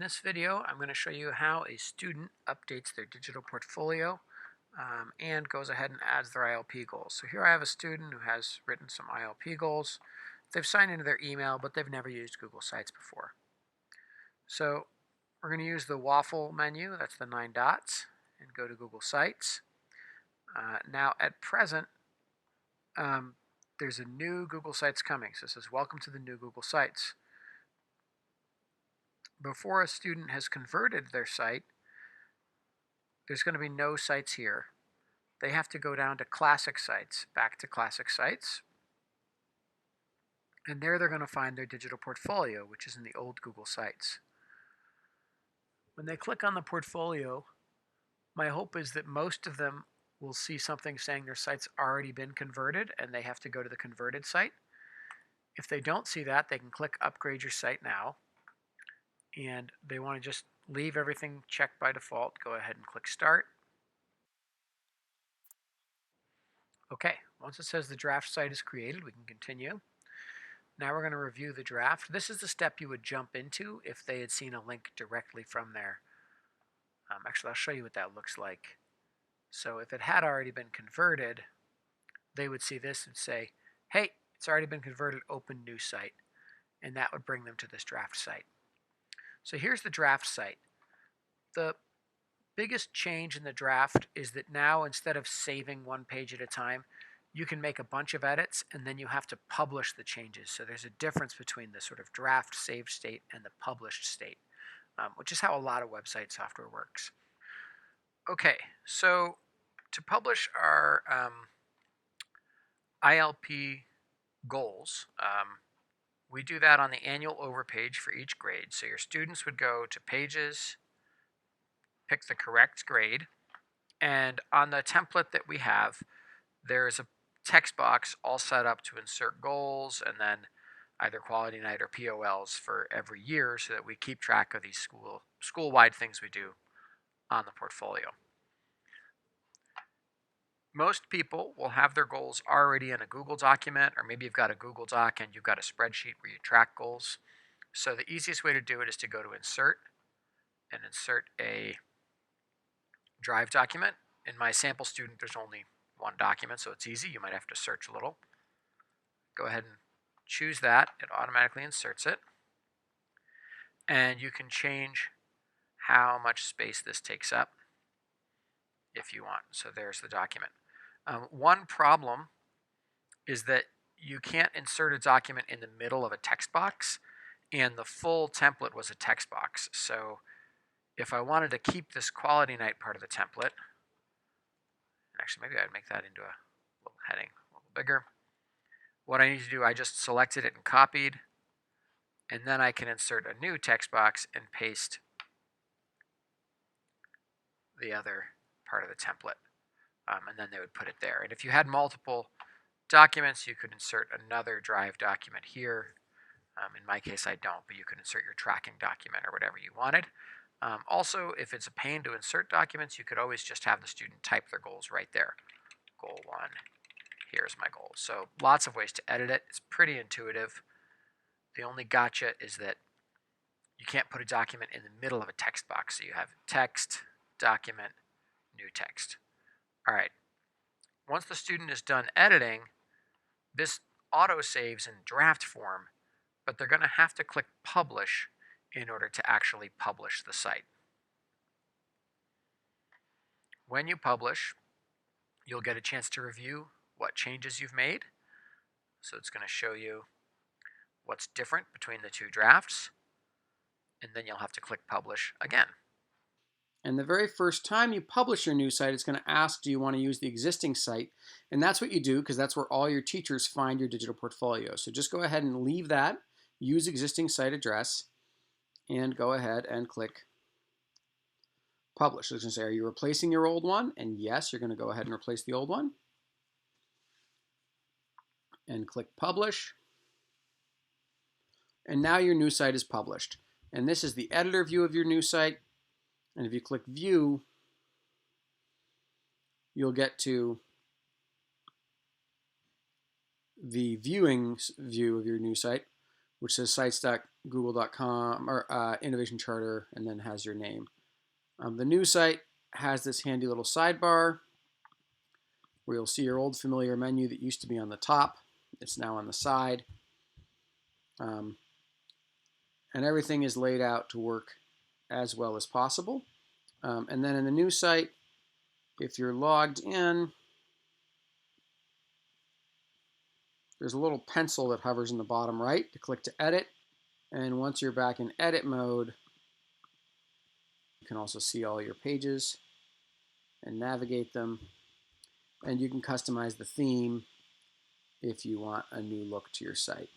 In this video, I'm going to show you how a student updates their digital portfolio and goes ahead and adds their ILP goals. So here I have a student who has written some ILP goals. They've signed into their email, but they've never used Google Sites before. So we're going to use the waffle menu, that's the 9 dots, and go to Google Sites. Now at present, there's a new Google Sites coming. So it says, welcome to the new Google Sites. Before a student has converted their site, there's going to be no sites here. They have to go down to classic sites, back to classic sites. And there they're going to find their digital portfolio, which is in the old Google Sites. When they click on the portfolio, my hope is that most of them will see something saying their site's already been converted and they have to go to the converted site. If they don't see that, they can click Upgrade Your Site Now. And they want to just leave everything checked by default. Go ahead and click Start. Okay, once it says the draft site is created, we can continue. Now we're going to review the draft. This is the step you would jump into if they had seen a link directly from there. Actually, I'll show you what that looks like. So if it had already been converted, they would see this and say, hey, it's already been converted, open new site. And that would bring them to this draft site. So here's the draft site. The biggest change in the draft is that now instead of saving one page at a time, you can make a bunch of edits and then you have to publish the changes. So there's a difference between the sort of draft saved state and the published state, which is how a lot of website software works. Okay, so to publish our ILP goals, we do that on the annual overpage for each grade. So your students would go to Pages, pick the correct grade, and on the template that we have, there's a text box all set up to insert goals and then either quality night or POLs for every year so that we keep track of these school-wide things we do on the portfolio. Most people will have their goals already in a Google document, or maybe you've got a Google Doc and you've got a spreadsheet where you track goals. So the easiest way to do it is to go to Insert and insert a Drive document. In my sample student, there's only one document, so it's easy. You might have to search a little. Go ahead and choose that. It automatically inserts it. And you can change how much space this takes up if you want. So there's the document. One problem is that you can't insert a document in the middle of a text box, and the full template was a text box. So if I wanted to keep this quality night part of the template, actually maybe I'd make that into a little heading, a little bigger. What I need to do, I just selected it and copied, and then I can insert a new text box and paste the other part of the template. And then they would put it there. And if you had multiple documents, you could insert another Drive document here. In my case, I don't, but you could insert your tracking document or whatever you wanted. Also, if it's a pain to insert documents, you could always just have the student type their goals right there. Goal 1, here's my goal. So lots of ways to edit it. It's pretty intuitive. The only gotcha is that you can't put a document in the middle of a text box. So you have text, document, new text. All right. Once the student is done editing, this auto-saves in draft form, but they're going to have to click Publish in order to actually publish the site. When you publish, you'll get a chance to review what changes you've made. So it's going to show you what's different between the two drafts, and then you'll have to click Publish again. And the very first time you publish your new site, it's going to ask, do you want to use the existing site? And that's what you do, because that's where all your teachers find your digital portfolio. So just go ahead and leave that, use existing site address, and go ahead and click Publish. It's going to say, are you replacing your old one? And yes, you're going to go ahead and replace the old one. And click Publish. And now your new site is published. And this is the editor view of your new site. And if you click View, you'll get to the viewing view of your new site, which says google.com or Innovation Charter, and then has your name. The new site has this handy little sidebar where you'll see your old familiar menu that used to be on the top. It's now on the side. Um, and everything is laid out to work as well as possible. And then in the new site, if you're logged in, there's a little pencil that hovers in the bottom right to click to edit. And once you're back in edit mode, you can also see all your pages and navigate them. And you can customize the theme if you want a new look to your site.